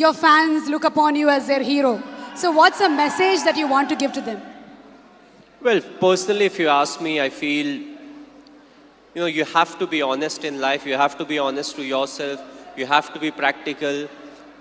Your fans look upon you as their hero. So what's a message that you want to give to them? Well, personally, if you ask me, I feel, you have to be honest in life. You have to be honest to yourself. You have to be practical.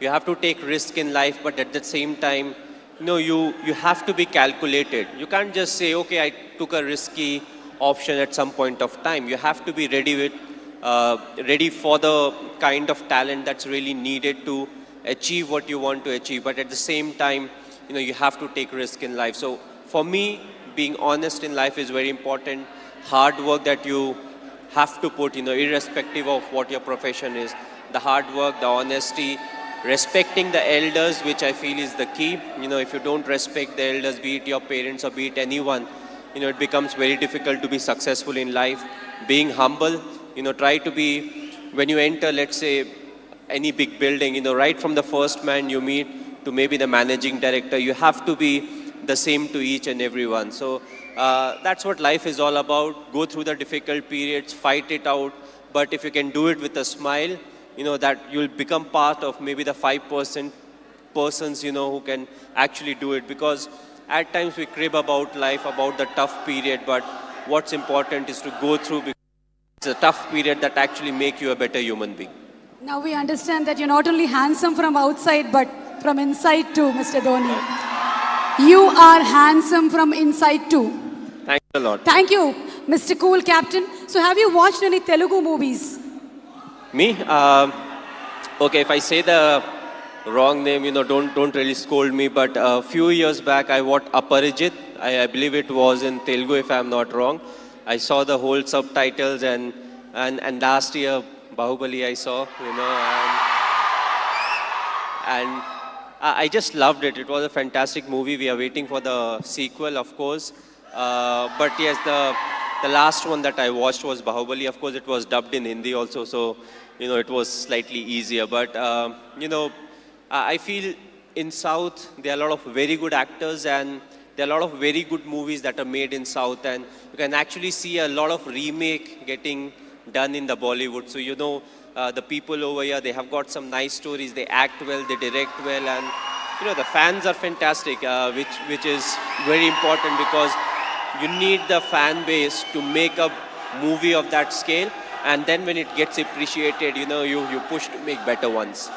You have to take risk in life, but at the same time, you have to be calculated. You can't just say, okay, I took a risky option at some point of time. You have to be ready for the kind of talent that's really needed to achieve what you want to achieve. But at the same time, you have to take risk in life. So for me, being honest in life is very important. Hard work that you have to put, irrespective of what your profession is. The hard work, the honesty, respecting the elders, which I feel is the key. If you don't respect the elders, be it your parents or be it anyone, it becomes very difficult to be successful in life. Being humble, try to be, when you enter, let's say, any big building, right from the first man you meet to maybe the managing director, you have to be the same to each and everyone. So that's what life is all about. Go through the difficult periods, fight it out. But if you can do it with a smile, that you'll become part of maybe the 5% persons, who can actually do it. Because at times we crib about life, about the tough period, but what's important is to go through, because it's a tough period that actually make you a better human being. Now we understand that you're not only handsome from outside, but from inside too, Mr. Dhoni. You are handsome from inside too. Thanks a lot. Thank you, Mr. Cool Captain. So have you watched any Telugu movies? Me? Okay, if I say the wrong name, don't really scold me. But a few years back, I watched Aparijit. I believe it was in Telugu, if I'm not wrong. I saw the whole subtitles, and last year, Bahubali I saw, and I just loved it. It was a fantastic movie. We are waiting for the sequel, of course. But yes, the last one that I watched was Bahubali. Of course, it was dubbed in Hindi also, so it was slightly easier. But I feel in South there are a lot of very good actors, and there are a lot of very good movies that are made in South, and you can actually see a lot of remake getting done in the Bollywood. So the people over here, they have got some nice stories. They act well, they direct well, and the fans are fantastic, which is very important, because you need the fan base to make a movie of that scale, and then when it gets appreciated, you push to make better ones.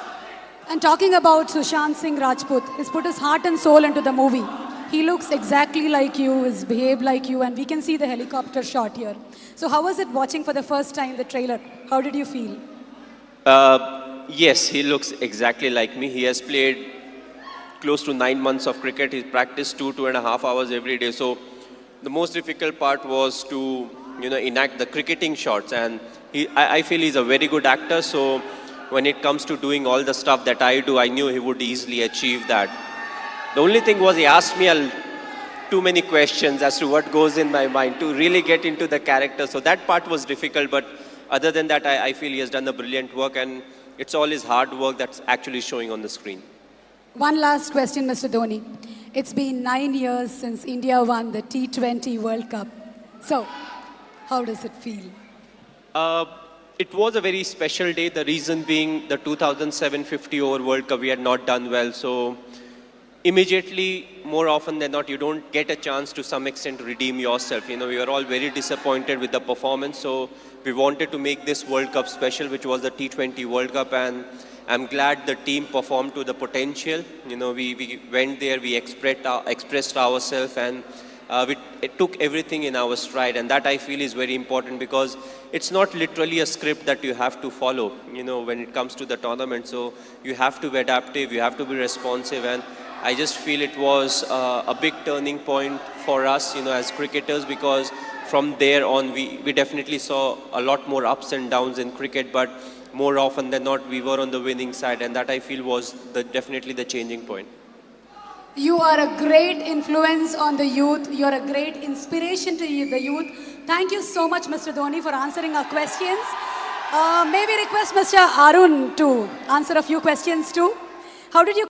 And talking about Sushant Singh Rajput, he's put his heart and soul into the movie. He looks exactly like you, he's behaved like you, and we can see the helicopter shot here. So how was it watching for the first time the trailer? How did you feel? Yes, he looks exactly like me. He has played close to 9 months of cricket. He's practiced 2.5 hours every day. So the most difficult part was to, enact the cricketing shots. And I feel he's a very good actor. So when it comes to doing all the stuff that I do, I knew he would easily achieve that. The only thing was he asked me too many questions as to what goes in my mind to really get into the character. So that part was difficult. But other than that, I feel he has done a brilliant work. And it's all his hard work that's actually showing on the screen. One last question, Mr. Dhoni. It's been 9 years since India won the T20 World Cup. So, how does it feel? It was a very special day. The reason being the 2007 50 over World Cup, we had not done well. So, immediately, more often than not, you don't get a chance to some extent to redeem yourself. We were all very disappointed with the performance. So, we wanted to make this World Cup special, which was the T20 World Cup. And I'm glad the team performed to the potential. We went there, we expressed ourselves, and it took everything in our stride. And that I feel is very important, because it's not literally a script that you have to follow, when it comes to the tournament. So you have to be adaptive, you have to be responsive. And I just feel it was a big turning point for us, as cricketers, because from there on, we definitely saw a lot more ups and downs in cricket, but more often than not, we were on the winning side, and that I feel was definitely the changing point. You are a great influence on the youth. You are a great inspiration to the youth. Thank you so much, Mr. Dhoni, for answering our questions. May we request Mr. Arun to answer a few questions too? How did you